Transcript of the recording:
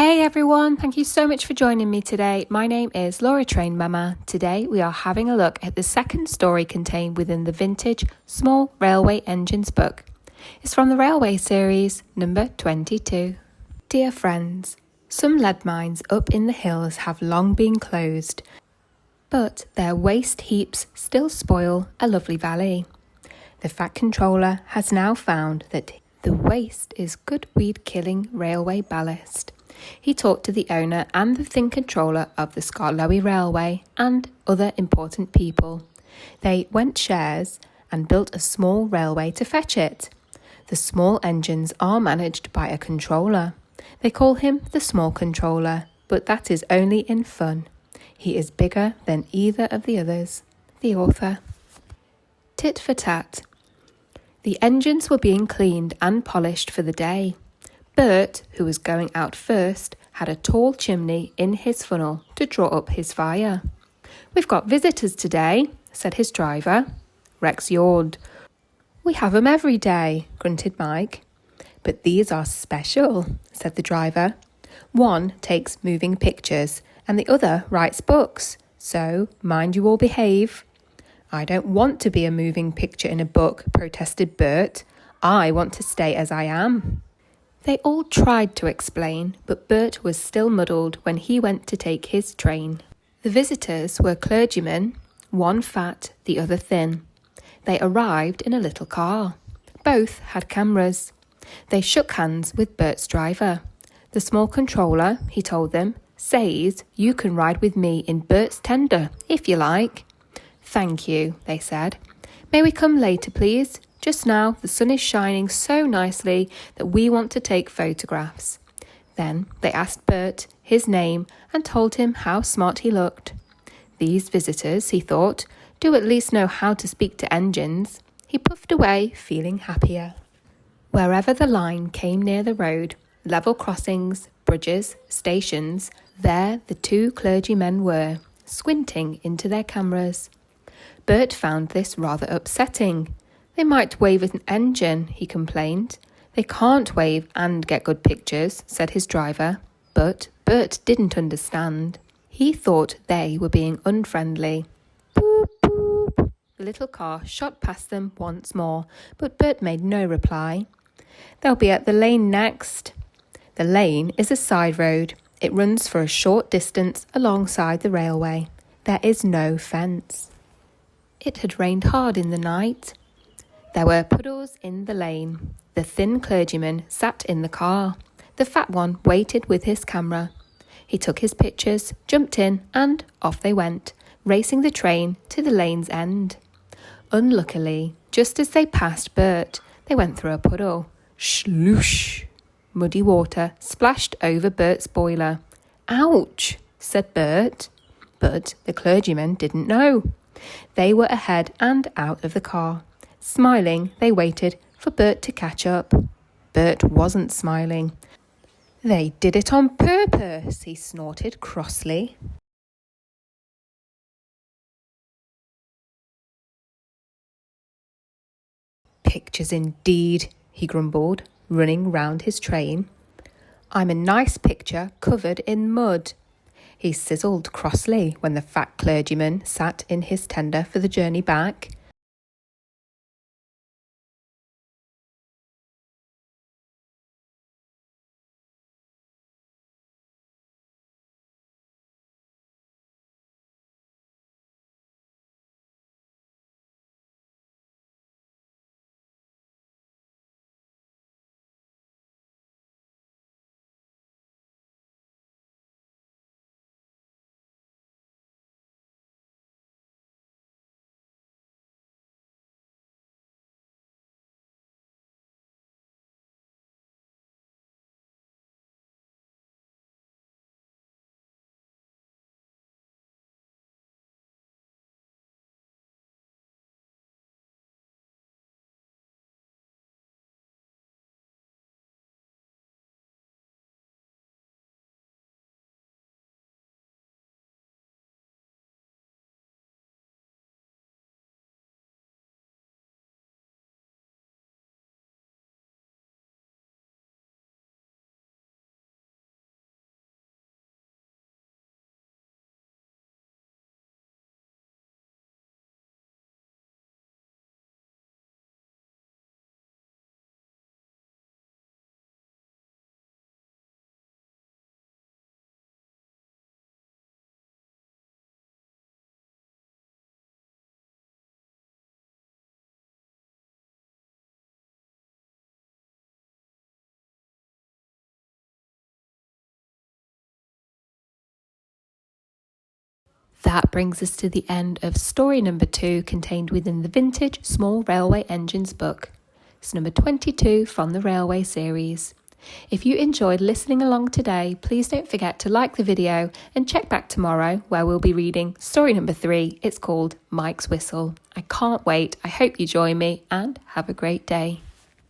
Hey everyone, thank you so much for joining me today. My name is Laura Train Mama. Today we are having a look at the second story contained within the vintage Small Railway Engines book. It's from the Railway series, number 22. Dear friends, some lead mines up in the hills have long been closed, but their waste heaps still spoil a lovely valley. The Fat Controller has now found that the waste is good weed-killing railway ballast. He talked to the owner and the thin controller of the Skarloey Railway and other important people. They went shares and built a small railway to fetch it. The small engines are managed by a controller. They call him the small controller, but that is only in fun. He is bigger than either of the others. The author. Tit for tat. The engines were being cleaned and polished for the day. Bert, who was going out first, had a tall chimney in his funnel to draw up his fire. "We've got visitors today," said his driver. Rex yawned. "We have 'em every day," grunted Mike. "But these are special," said the driver. "One takes moving pictures and the other writes books, so mind you all behave." "I don't want to be a moving picture in a book," protested Bert. "I want to stay as I am." They all tried to explain, but Bert was still muddled when he went to take his train. The visitors were clergymen, one fat, the other thin. They arrived in a little car. Both had cameras. They shook hands with Bert's driver. "The small controller," he told them, "says you can ride with me in Bert's tender, if you like." "Thank you," they said. "May we come later, please? Just now the sun is shining so nicely that we want to take photographs." Then they asked Bert his name and told him how smart he looked. These visitors, he thought, do at least know how to speak to engines. He puffed away, feeling happier. Wherever the line came near the road, level crossings, bridges, stations, there the two clergymen were, squinting into their cameras. Bert found this rather upsetting. "They might wave at an engine," he complained. "They can't wave and get good pictures," said his driver. But Bert didn't understand. He thought they were being unfriendly. Boop, boop. The little car shot past them once more, but Bert made no reply. "They'll be at the lane next." The lane is a side road. It runs for a short distance alongside the railway. There is no fence. It had rained hard in the night. There were puddles in the lane. The thin clergyman sat in the car. The fat one waited with his camera. He took his pictures, jumped in, and off they went, racing the train to the lane's end. Unluckily, just as they passed Bert, they went through a puddle. Shloosh! Muddy water splashed over Bert's boiler. "Ouch!" said Bert. But the clergyman didn't know. They were ahead and out of the car. Smiling, they waited for Bert to catch up. Bert wasn't smiling. "They did it on purpose," he snorted crossly. "Pictures indeed," he grumbled, running round his train. "I'm a nice picture covered in mud." He sizzled crossly when the fat clergyman sat in his tender for the journey back. That brings us to the end of story number 2 contained within the Vintage Small Railway Engines book. It's number 22 from the Railway series. If you enjoyed listening along today, please don't forget to like the video and check back tomorrow where we'll be reading story number 3. It's called Mike's Whistle. I can't wait. I hope you join me and have a great day.